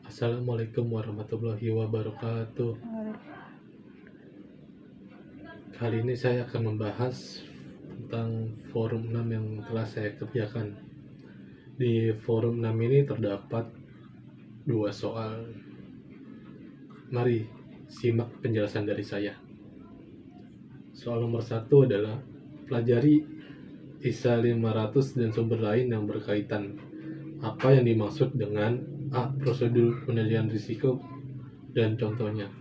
Assalamualaikum warahmatullahi wabarakatuh. Kali ini saya akan membahas tentang forum 6 yang telah saya kerjakan. Di forum 6 ini terdapat dua soal. Mari simak penjelasan dari saya. Soal nomor 1 adalah pelajari ISA 500 dan sumber lain yang berkaitan. Apa yang dimaksud dengan A. Prosedur penilaian risiko dan contohnya.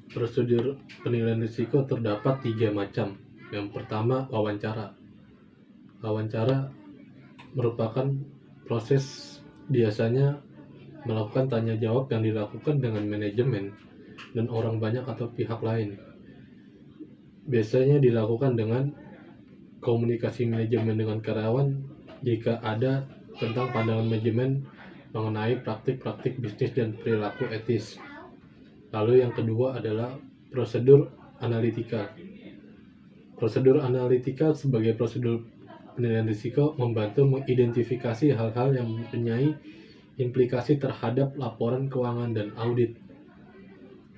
Prosedur penilaian risiko terdapat 3 macam. Yang pertama, wawancara. Wawancara merupakan proses biasanya melakukan tanya jawab yang dilakukan dengan manajemen dan orang banyak atau pihak lain. Biasanya dilakukan dengan komunikasi manajemen dengan karyawan jika ada tentang pandangan manajemen mengenai praktik-praktik bisnis dan perilaku etis. Lalu yang kedua adalah prosedur analitikal. Prosedur analitikal sebagai prosedur penilaian risiko membantu mengidentifikasi hal-hal yang mempunyai implikasi terhadap laporan keuangan dan audit.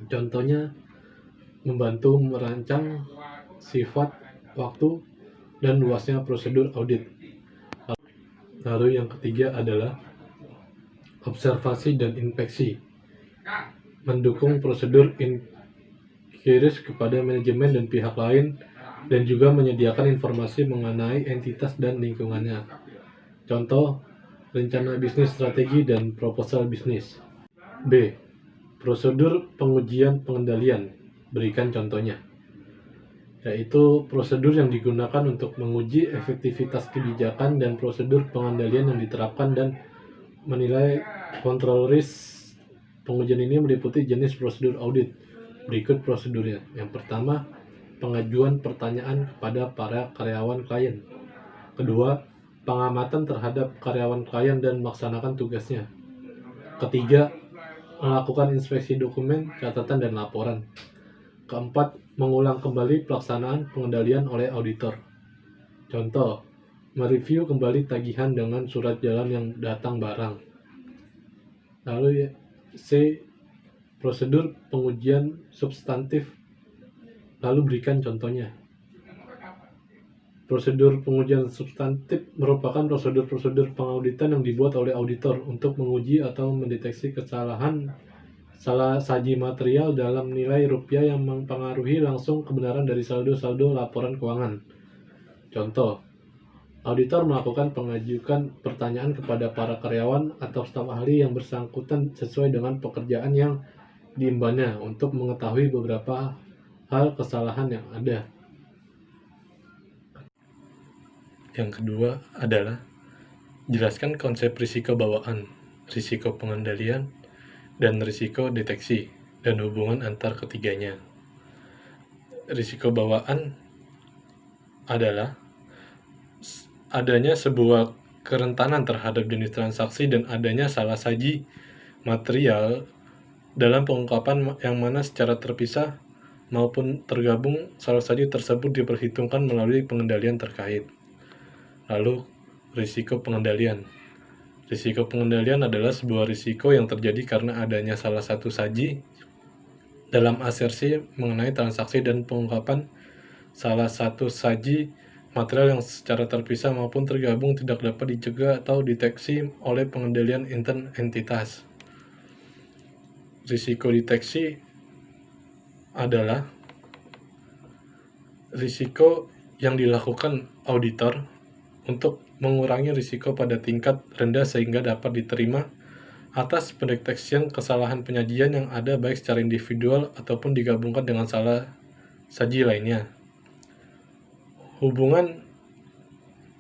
Contohnya, membantu merancang sifat, waktu, dan luasnya prosedur audit. Lalu yang ketiga adalah observasi dan inspeksi. Mendukung prosedur inquiries kepada manajemen dan pihak lain dan juga menyediakan informasi mengenai entitas dan lingkungannya. Contoh, rencana bisnis strategi dan proposal bisnis. B. Prosedur pengujian pengendalian. Berikan contohnya. Yaitu prosedur yang digunakan untuk menguji efektivitas kebijakan dan prosedur pengendalian yang diterapkan dan menilai kontrol risk. Pengujian ini meliputi jenis prosedur audit. Berikut prosedurnya. Yang pertama, pengajuan pertanyaan kepada para karyawan klien. Kedua, pengamatan terhadap karyawan klien dan melaksanakan tugasnya. Ketiga, melakukan inspeksi dokumen, catatan, dan laporan. Keempat, mengulang kembali pelaksanaan pengendalian oleh auditor. Contoh, mereview kembali tagihan dengan surat jalan yang datang barang. Lalu C. Prosedur pengujian substantif. Lalu berikan contohnya. Prosedur pengujian substantif merupakan prosedur-prosedur pengauditan yang dibuat oleh auditor untuk menguji atau mendeteksi kesalahan salah saji material dalam nilai rupiah yang mempengaruhi langsung kebenaran dari saldo-saldo laporan keuangan. Contoh, auditor melakukan pengajukan pertanyaan kepada para karyawan atau staf ahli yang bersangkutan sesuai dengan pekerjaan yang diembannya untuk mengetahui beberapa hal kesalahan yang ada. Yang kedua adalah jelaskan konsep risiko bawaan, risiko pengendalian, dan risiko deteksi, dan hubungan antar ketiganya. Risiko bawaan adalah adanya sebuah kerentanan terhadap jenis transaksi dan adanya salah saji material dalam pengungkapan yang mana secara terpisah maupun tergabung salah saji tersebut diperhitungkan melalui pengendalian terkait. Lalu, risiko pengendalian. Risiko pengendalian adalah sebuah risiko yang terjadi karena adanya salah satu saji dalam asersi mengenai transaksi dan pengungkapan salah satu saji material yang secara terpisah maupun tergabung tidak dapat dicegah atau deteksi oleh pengendalian intern entitas. Risiko deteksi adalah risiko yang dilakukan auditor untuk mengurangi risiko pada tingkat rendah sehingga dapat diterima atas pendeteksian kesalahan penyajian yang ada baik secara individual ataupun digabungkan dengan salah saji lainnya. Hubungan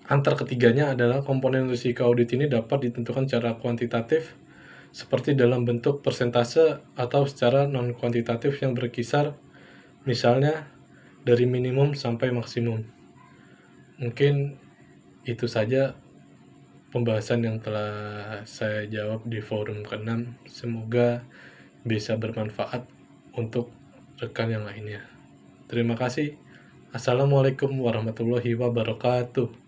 antar ketiganya adalah komponen risiko audit ini dapat ditentukan secara kuantitatif seperti dalam bentuk persentase atau secara non-kuantitatif yang berkisar misalnya dari minimum sampai maksimum. Mungkin itu saja pembahasan yang telah saya jawab di forum ke-6. Semoga bisa bermanfaat untuk rekan yang lainnya. Terima kasih. Assalamualaikum warahmatullahi wabarakatuh.